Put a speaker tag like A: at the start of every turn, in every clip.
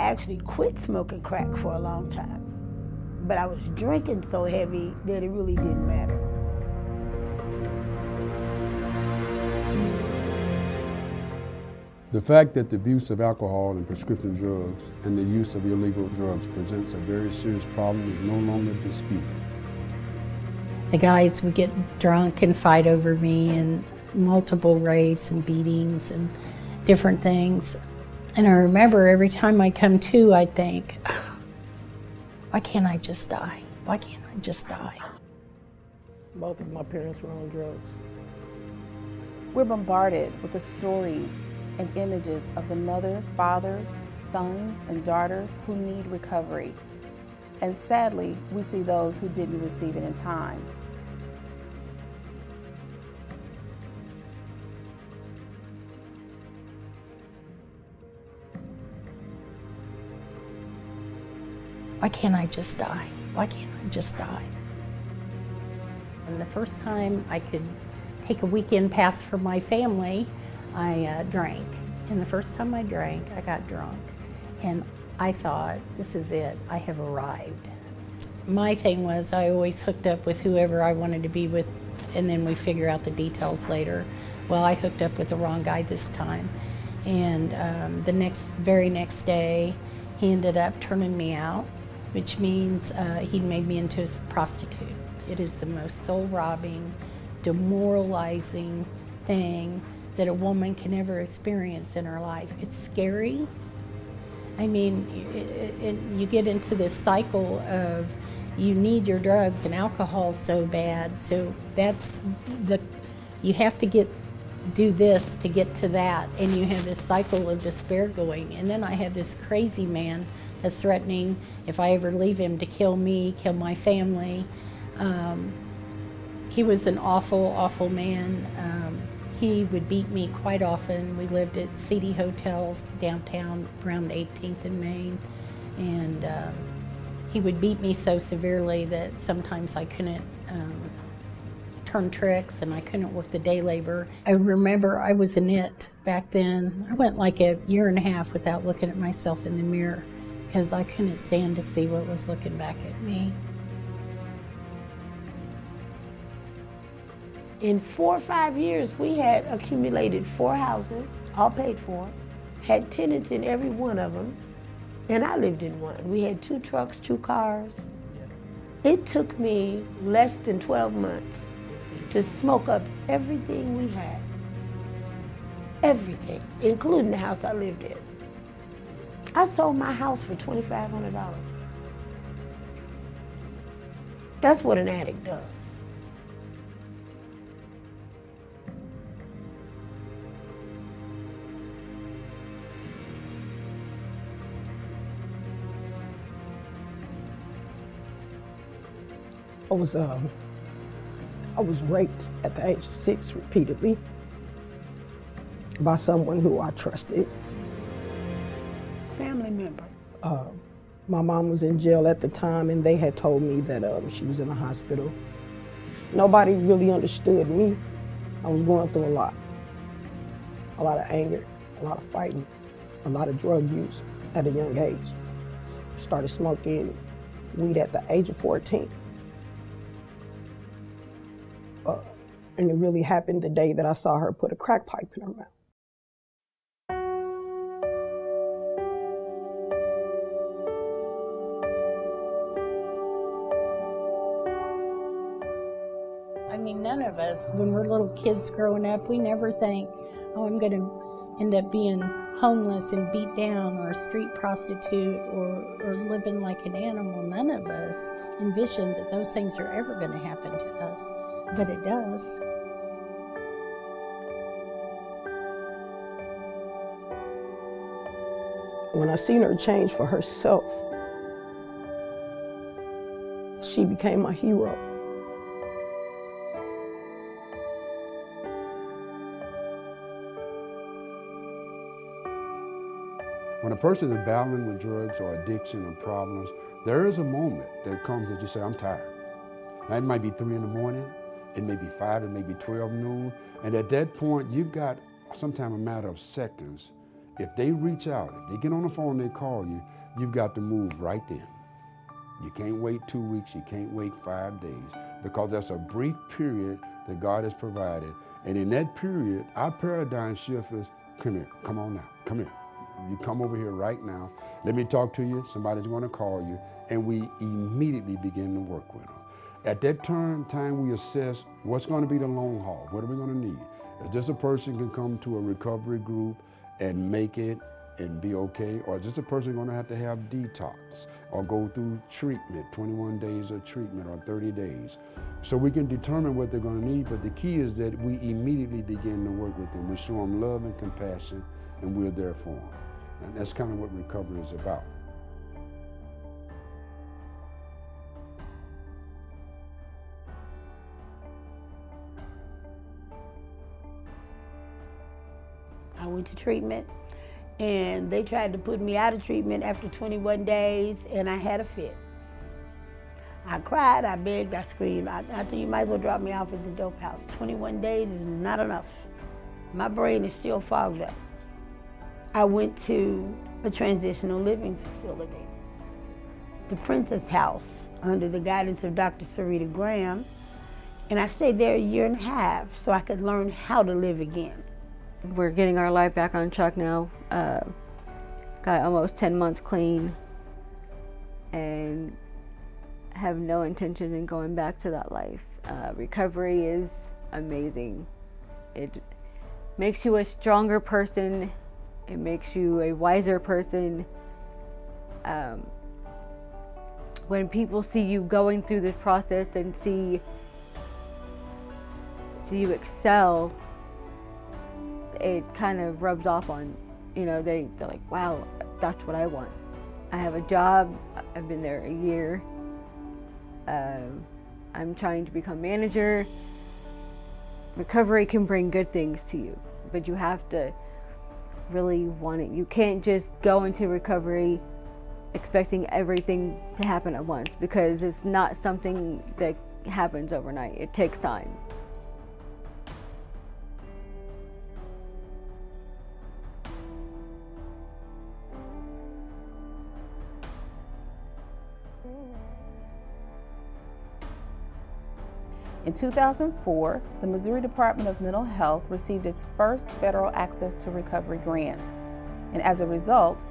A: actually quit smoking crack for a long time, but I was drinking so heavy that it really didn't matter.
B: The fact that the abuse of alcohol and prescription drugs and the use of illegal drugs presents a very serious problem is no longer disputed.
C: The guys would get drunk and fight over me, and multiple rapes and beatings and different things. And I remember every time I come to, I'd think, why can't I just die? Why can't I just die?
D: Both of my parents were on drugs.
E: We're bombarded with the stories and images of the mothers, fathers, sons, and daughters who need recovery. And sadly, we see those who didn't receive it in time.
C: Why can't I just die? Why can't I just die? And the first time I could take a weekend pass for my family, I drank. And the first time I drank, I got drunk. And I thought, this is it, I have arrived. My thing was I always hooked up with whoever I wanted to be with, and then we figure out the details later. Well, I hooked up with the wrong guy this time. And the very next day, he ended up turning me out, which means he made me into a prostitute. It is the most soul-robbing, demoralizing thing that a woman can ever experience in her life. It's scary. I mean, you get into this cycle of you need your drugs and alcohol so bad, so you have to do this to get to that, and you have this cycle of despair going. And then I have this crazy man that's threatening, if I ever leave him, to kill me, kill my family. He was an awful, awful man. He would beat me quite often. We lived at seedy hotels downtown around 18th and Main, and he would beat me so severely that sometimes I couldn't turn tricks and I couldn't work the day labor. I remember I was in it back then. I went like a year and a half without looking at myself in the mirror because I couldn't stand to see what was looking back at me.
A: In 4 or 5 years, we had accumulated 4 houses, all paid for, had tenants in every one of them, and I lived in one. We had 2 trucks, 2 cars. It took me less than 12 months to smoke up everything we had. Everything, including the house I lived in. I sold my house for $2,500. That's what an addict does.
D: I was raped at the age of 6 repeatedly by someone who I trusted.
A: Family member.
D: My mom was in jail at the time, and they had told me that she was in a hospital. Nobody really understood me. I was going through a lot of anger, a lot of fighting, a lot of drug use at a young age. Started smoking weed at the age of 14. And it really happened the day that I saw her put a crack pipe in her mouth.
C: I mean, none of us, when we're little kids growing up, we never think, oh, I'm going to end up being homeless and beat down, or a street prostitute, or living like an animal. None of us envision that those things are ever going to happen to us, but it does.
D: When I seen her change for herself, she became my hero.
B: When a person is battling with drugs or addiction or problems, there is a moment that comes that you say, I'm tired. Now, it might be 3 in the morning, it may be 5, it may be 12 noon, and at that point, you've got sometimes a matter of seconds. If they reach out, if they get on the phone, they call you, you've got to move right then. You can't wait 2 weeks, you can't wait 5 days, because that's a brief period that God has provided. And in that period, our paradigm shift is, come here, come on now, come here. You come over here right now, let me talk to you, somebody's gonna call you, and we immediately begin to work with them. At that time we assess what's gonna be the long haul, what are we gonna need? Is this a person can come to a recovery group and make it and be okay, or is this a person gonna have to have detox or go through treatment, 21 days of treatment or 30 days? So we can determine what they're gonna need, but the key is that we immediately begin to work with them. We show them love and compassion, and we're there for them. And that's kind of what recovery is about.
A: I went to treatment, and they tried to put me out of treatment after 21 days, and I had a fit. I cried, I begged, I screamed. I told you might as well drop me off at the dope house. 21 days is not enough. My brain is still fogged up. I went to a transitional living facility, the Princess House, under the guidance of Dr. Sarita Graham, and I stayed there 1.5 years so I could learn how to live again.
F: We're getting our life back on track now. Got almost 10 months clean and have no intention in going back to that life. Recovery is amazing. It makes you a stronger person. It makes you a wiser person. When people see you going through this process and see you excel, it kind of rubs off on, they're like, wow, that's what I want. I have a job, I've been there 1 year. I'm trying to become manager. Recovery can bring good things to you, but you have to really want it. You can't just go into recovery expecting everything to happen at once, because it's not something that happens overnight. It takes time.
E: In 2004, the Missouri Department of Mental Health received its first federal Access to Recovery grant, and as a result,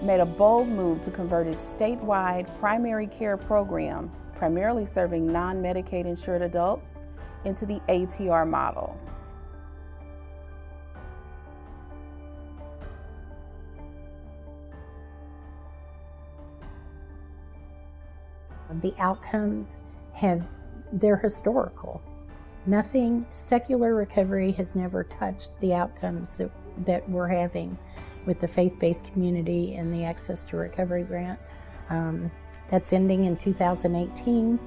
E: made a bold move to convert its statewide primary care program, primarily serving non-Medicaid insured adults, into the ATR model.
C: The outcomes they're historical. Nothing, secular recovery has never touched the outcomes that we're having with the faith-based community and the Access to Recovery grant. That's ending in 2018,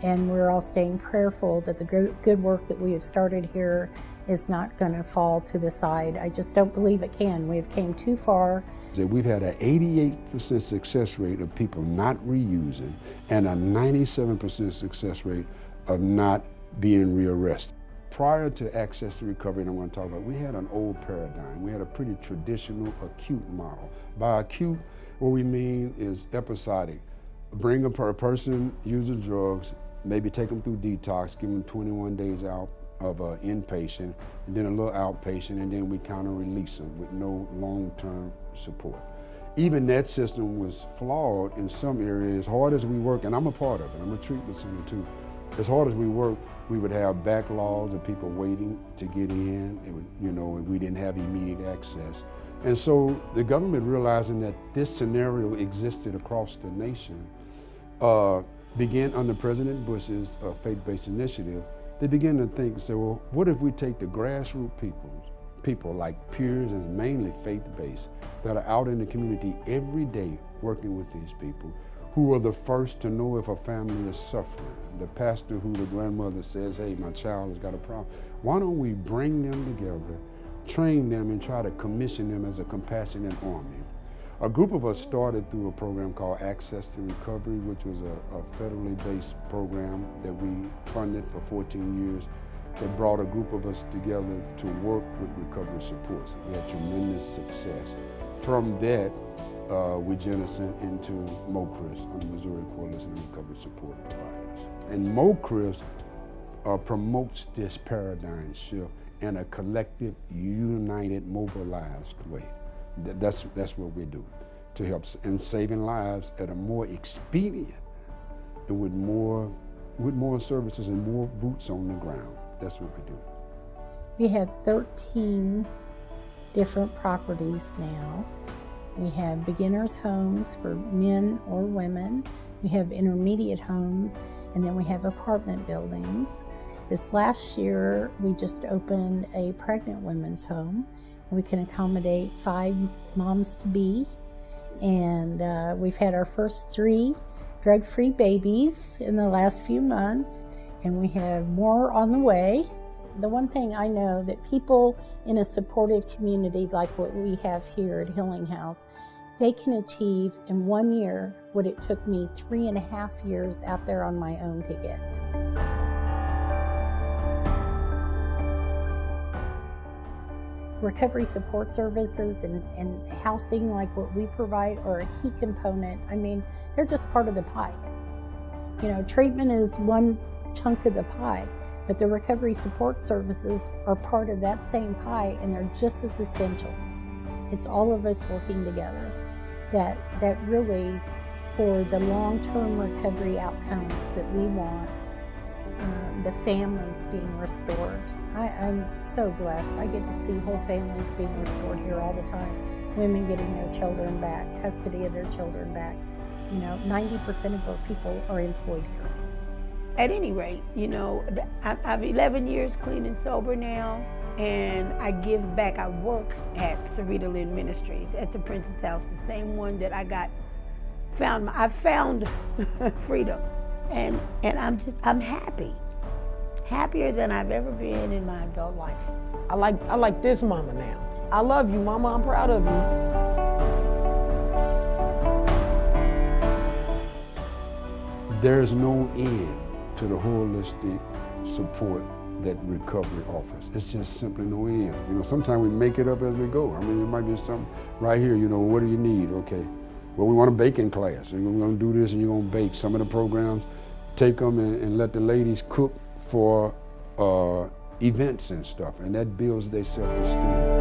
C: and we're all staying prayerful that the good work that we have started here is not going to fall to the side. I just don't believe it can. We've came too far.
B: We've had an 88% success rate of people not reusing and a 97% success rate of not being rearrested. Prior to Access to Recovery, and I want to talk about, we had an old paradigm. We had a pretty traditional acute model. By acute, what we mean is episodic. Bring a person using drugs, maybe take them through detox, give them 21 days out of inpatient, and then a little outpatient, and then we kind of release them with no long-term support. Even that system was flawed in some areas. As hard as we work, and I'm a part of it, I'm a treatment center too. As hard as we work, we would have backlogs of people waiting to get in. It would, we didn't have immediate access. And so the government, realizing that this scenario existed across the nation, began under President Bush's faith-based initiative. They began to think, say, well, what if we take the grassroots people like peers and mainly faith-based, that are out in the community every day working with these people, who are the first to know if a family is suffering. The pastor who the grandmother says, hey, my child has got a problem. Why don't we bring them together, train them, and try to commission them as a compassionate army? A group of us started through a program called Access to Recovery, which was a federally based program that we funded for 14 years that brought a group of us together to work with recovery supports. We had tremendous success. From that, we jettison into MOCRIS, on the Missouri Coalition of Recovery Support Providers. And MOCRIS promotes this paradigm shift in a collective, united, mobilized way. That's what we do, to help in saving lives at a more expedient and with more services and more boots on the ground. That's what we do.
C: We have 13 different properties now. We have beginners homes for men or women. We have intermediate homes, and then we have apartment buildings. This last year, we just opened a pregnant women's home. We can accommodate 5 moms-to-be, and we've had our first 3 drug-free babies in the last few months, and we have more on the way. The one thing I know that people in a supportive community like what we have here at Healing House, they can achieve in 1 year what it took me 3.5 years out there on my own to get. Recovery support services and housing like what we provide are a key component. I mean, they're just part of the pie. You know, treatment is one chunk of the pie, but the recovery support services are part of that same pie, and they're just as essential. It's all of us working together that really, for the long-term recovery outcomes that we want, the families being restored. I'm so blessed. I get to see whole families being restored here all the time. Women getting their children back, custody of their children back. You know, 90% of our people are employed here.
A: At any rate, you know, I'm 11 years clean and sober now, and I give back. I work at Sarita Lynn Ministries at the Princess House, the same one that I found freedom, and I'm happy. Happier than I've ever been in my adult life.
D: I like this mama now. I love you, mama. I'm proud of you.
B: There's no end to the holistic support that recovery offers. It's just simply no end. You know, sometimes we make it up as we go. I mean, it might be something right here, you know, what do you need? Okay, well, we want a baking class, and we're gonna do this, and you're gonna bake. Some of the programs, take them and let the ladies cook for events and stuff, and that builds their self-esteem.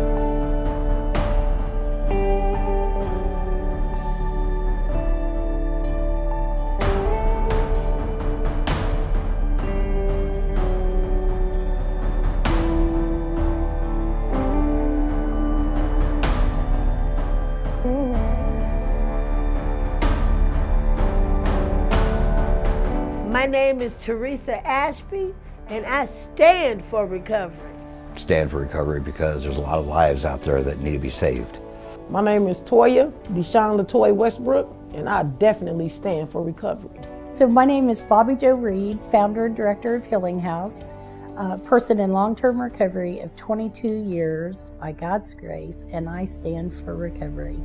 A: My name is Teresa Ashby, and I stand for recovery.
G: Stand for recovery because there's a lot of lives out there that need to be saved.
D: My name is Toya Deshawn LaToya Westbrook, and I definitely stand for recovery.
C: So my name is Bobby Jo Reed, founder and director of Healing House, a person in long-term recovery of 22 years by God's grace, and I stand for recovery.